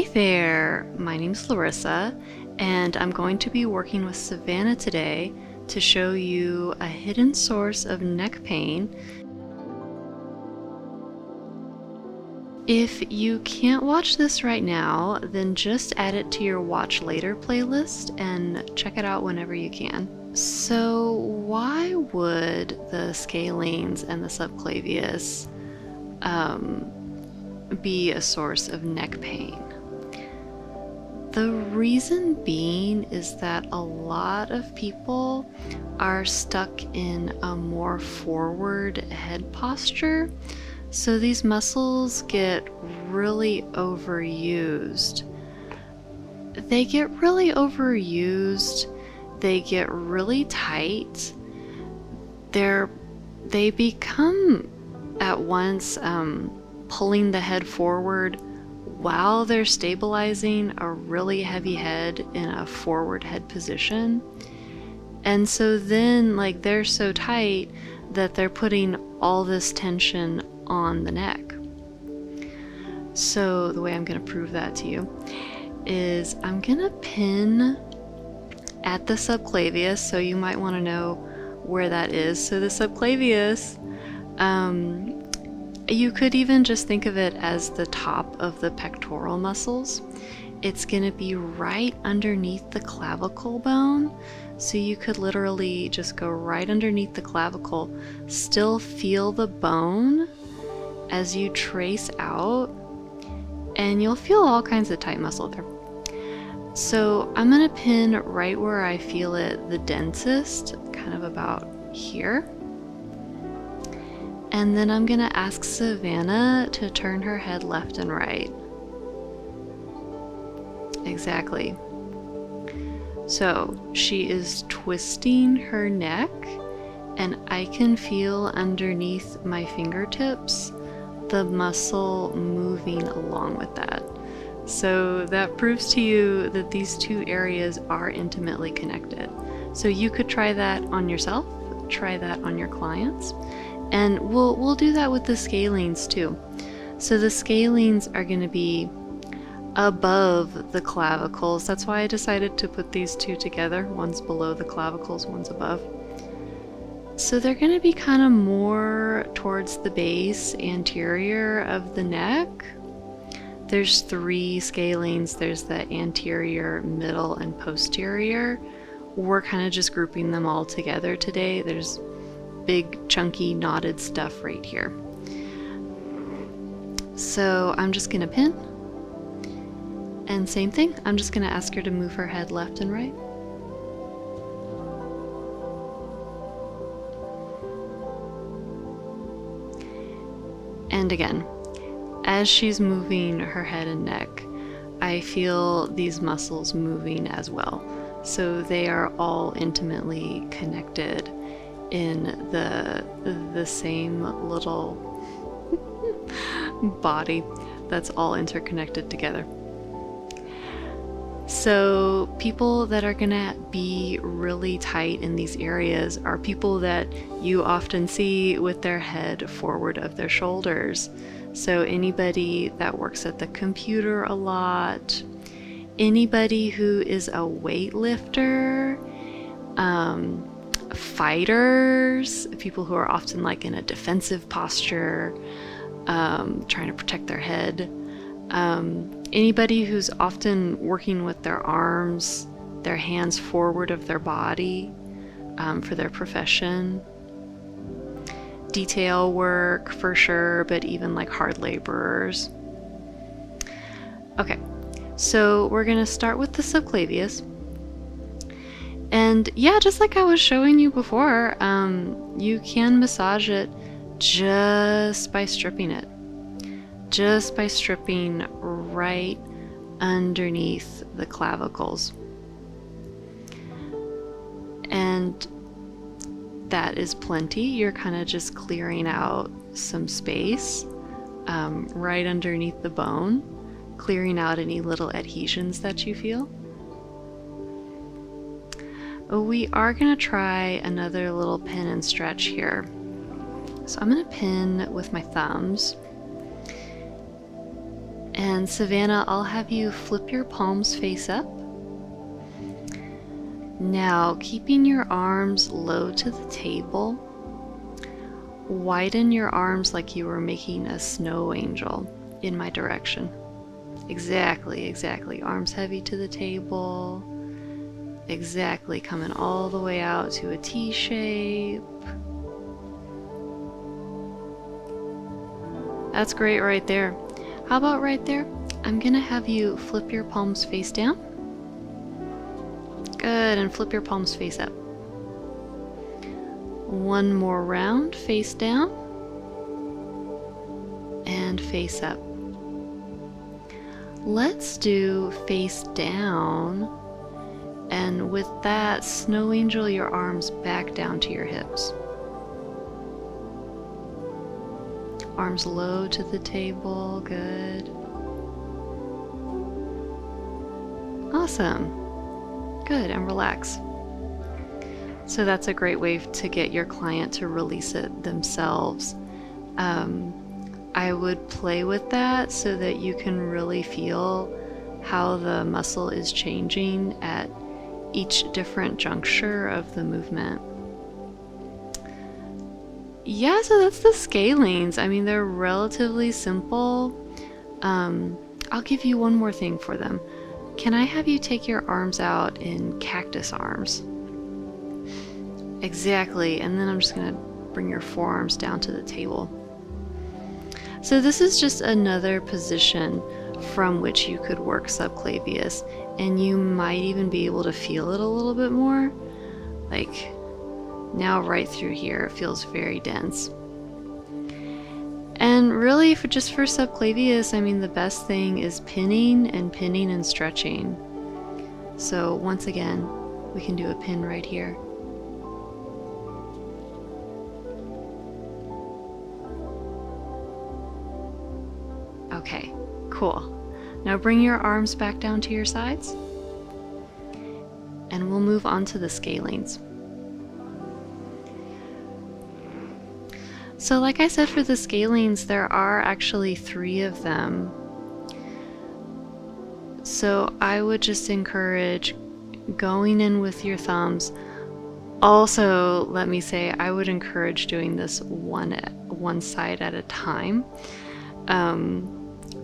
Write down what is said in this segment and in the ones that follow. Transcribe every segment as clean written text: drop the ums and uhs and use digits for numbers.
Hey there, my name's Larissa, and I'm going to be working with Savannah today to show you a hidden source of neck pain. If you can't watch this right now, then just add it to your watch later playlist and check it out whenever you can. So why would the scalenes and the subclavius be a source of neck pain? The reason being is that a lot of people are stuck in a more forward head posture, so these muscles get really overused. They get really overused, they get really tight, they become at once pulling the head forward while they're stabilizing a really heavy head in a forward head position. And so then they're so tight that they're putting all this tension on the neck. So the way I'm going to prove that to you is I'm going to pin at the subclavius, so you might want to know where that is. So the subclavius, you could even just think of it as the top of the pectoral muscles. It's going to be right underneath the clavicle bone. So you could literally just go right underneath the clavicle, still feel the bone as you trace out, and you'll feel all kinds of tight muscle there. So I'm going to pin right where I feel it the densest, kind of about here. And then I'm going to ask Savannah to turn her head left and right. Exactly. So she is twisting her neck, and I can feel underneath my fingertips the muscle moving along with that. So that proves to you that these two areas are intimately connected. So you could try that on yourself, try that on your clients. And we'll do that with the scalenes too. So the scalenes are going to be above the clavicles. That's why I decided to put these two together. One's below the clavicles, one's above. So they're going to be kind of more towards the base anterior of the neck. There's three scalenes. There's the anterior, middle, and posterior. We're kind of just grouping them all together today. There's big chunky knotted stuff right here. So I'm just gonna pin, and same thing, I'm just gonna ask her to move her head left and right. And again, as she's moving her head and neck, I feel these muscles moving as well. So they are all intimately connected in the same little body that's all interconnected together. So people that are gonna be really tight in these areas are people that you often see with their head forward of their shoulders. So anybody that works at the computer a lot, anybody who is a weightlifter, fighters, people who are often in a defensive posture, trying to protect their head, anybody who's often working with their arms, their hands forward of their body for their profession, detail work for sure, but even hard laborers. Okay, so we're going to start with the subclavius. And yeah, just like I was showing you before, you can massage it just by stripping it. Just by stripping right underneath the clavicles. And that is plenty. You're kind of just clearing out some space right underneath the bone, clearing out any little adhesions that you feel. We are going to try another little pin and stretch here. So I'm going to pin with my thumbs, And Savannah, I'll have you flip your palms face up. Now, keeping your arms low to the table, widen your arms like you were making a snow angel in my direction. Exactly, exactly. Arms heavy to the table. Exactly, coming all the way out to a T shape. That's great right there. How about right there? I'm gonna have you flip your palms face down. Good, and flip your palms face up. One more round, face down. And face up. Let's do face down. And with that, snow angel your arms back down to your hips. Arms low to the table, good. Awesome. Good, and relax. So that's a great way to get your client to release it themselves. I would play with that so that you can really feel how the muscle is changing at each different juncture of the movement. Yeah, so that's the scalenes. I mean, they're relatively simple. I'll give you one more thing for them. Can I have you take your arms out in cactus arms? Exactly, and then I'm just gonna bring your forearms down to the table. So this is just another position from which you could work subclavius, and you might even be able to feel it a little bit more. Like now right through here, it feels very dense. And really, just for subclavius, I mean, the best thing is pinning and stretching. So once again, we can do a pin right here. Okay, cool. Now bring your arms back down to your sides, and we'll move on to the scalenes. So like I said, for the scalenes, there are actually 3 of them. So I would just encourage going in with your thumbs. Also, let me say, I would encourage doing this one side at a time.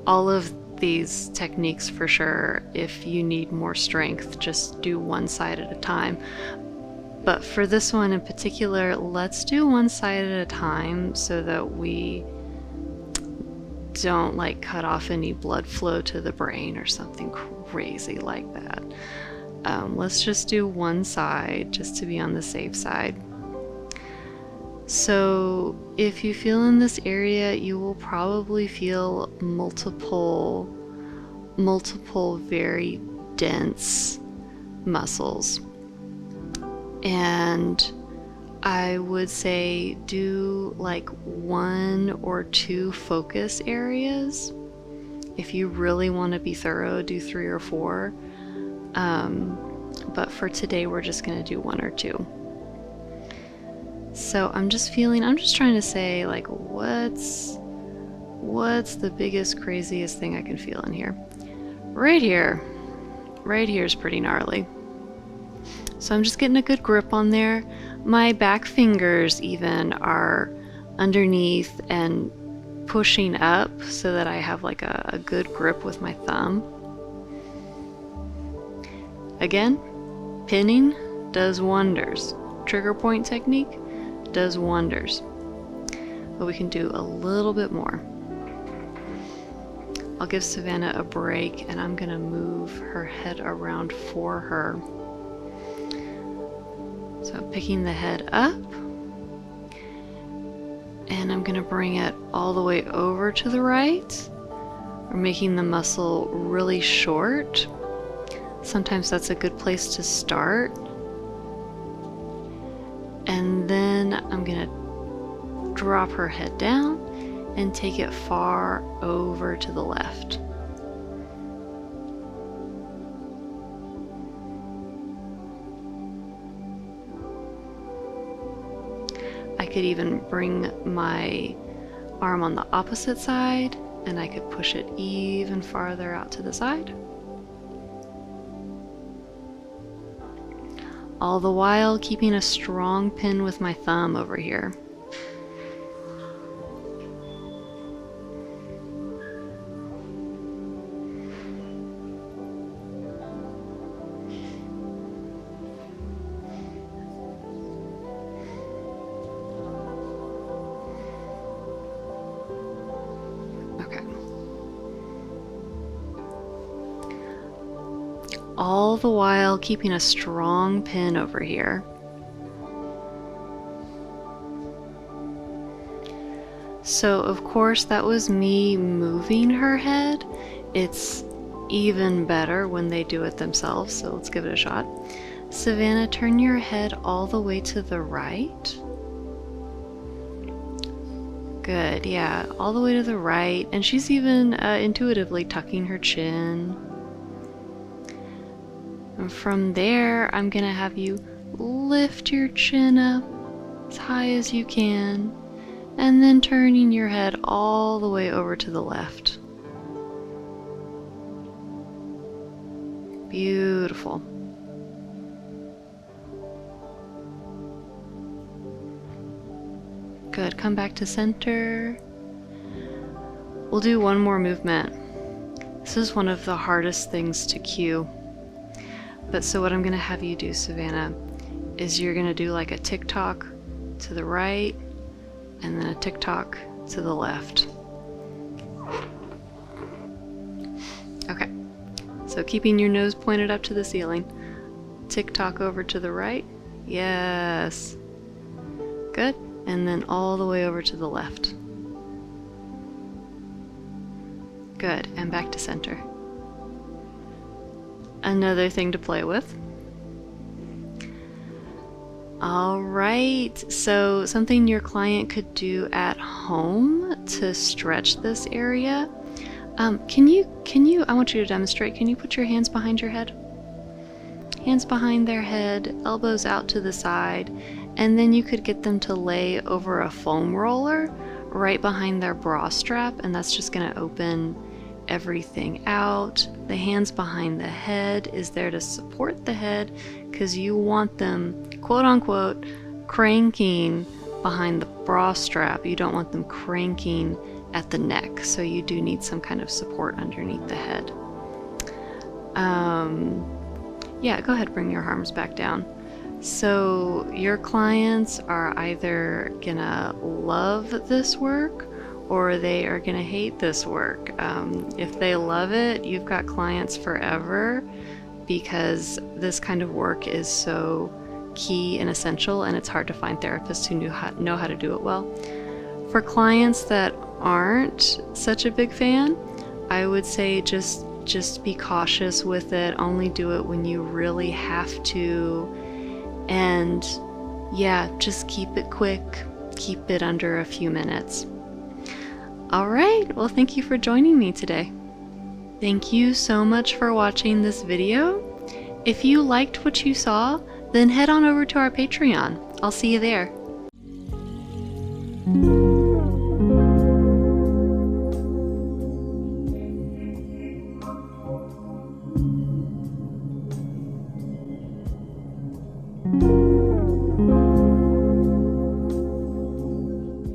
All of these techniques, for sure, if you need more strength, just do one side at a time. But for this one in particular, let's do one side at a time so that we don't like cut off any blood flow to the brain or something crazy like that. Let's just do one side just to be on the safe side. So if you feel in this area, you will probably feel multiple very dense muscles. And I would say do like 1 or 2 focus areas. If you really want to be thorough, do 3 or 4. But for today, we're just going to do 1 or 2. So I'm just trying to say, like, what's the biggest, craziest thing I can feel in here? Right here is pretty gnarly. So I'm just getting a good grip on there. My back fingers even are underneath and pushing up so that I have like a good grip with my thumb. Again, pinning does wonders. Trigger point technique does wonders. But we can do a little bit more. I'll give Savannah a break, and I'm gonna move her head around for her. So picking the head up, and I'm going to bring it all the way over to the right. We're making the muscle really short. Sometimes that's a good place to start. And then I'm going to drop her head down and take it far over to the left. I could even bring my arm on the opposite side and I could push it even farther out to the side. All the while keeping a strong pin with my thumb over here. All the while keeping a strong pin over here. So of course that was me moving her head. It's even better when they do it themselves, so let's give it a shot. Savannah, turn your head all the way to the right. Good, yeah, all the way to the right. And she's even intuitively tucking her chin. And from there, I'm gonna have you lift your chin up as high as you can, and then turning your head all the way over to the left. Beautiful. Good, come back to center. We'll do one more movement. This is one of the hardest things to cue. But so what I'm gonna have you do, Savannah, is you're gonna do like a tick-tock to the right, and then a tick-tock to the left. Okay, so keeping your nose pointed up to the ceiling. Tick-tock over to the right. Yes. Good. And then all the way over to the left. Good, and back to center. Another thing to play with. All right, so something your client could do at home to stretch this area. Can you, I want you to demonstrate, can you put your hands behind your head? Hands behind their head, elbows out to the side, and then you could get them to lay over a foam roller right behind their bra strap, and that's just gonna open everything out. The hands behind the head is there to support the head because you want them, quote unquote, cranking behind the bra strap. You don't want them cranking at the neck, so you do need some kind of support underneath the head. Yeah, go ahead, bring your arms back down. So your clients are either gonna love this work or they are gonna hate this work. If they love it, you've got clients forever because this kind of work is so key and essential, and it's hard to find therapists who know how to do it well. For clients that aren't such a big fan, I would say just be cautious with it. Only do it when you really have to. And yeah, just keep it quick. Keep it under a few minutes. All right, well, thank you for joining me today. Thank you so much for watching this video. If you liked what you saw, then head on over to our Patreon. I'll see you there.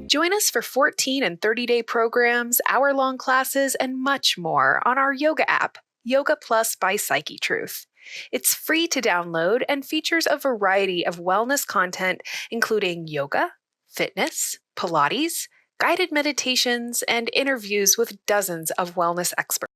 Join us for 14 and 30-day programs, hour-long classes, and much more on our yoga app, Yoga Plus by psycheTruth. It's free to download and features a variety of wellness content, including yoga, fitness, Pilates, guided meditations, and interviews with dozens of wellness experts.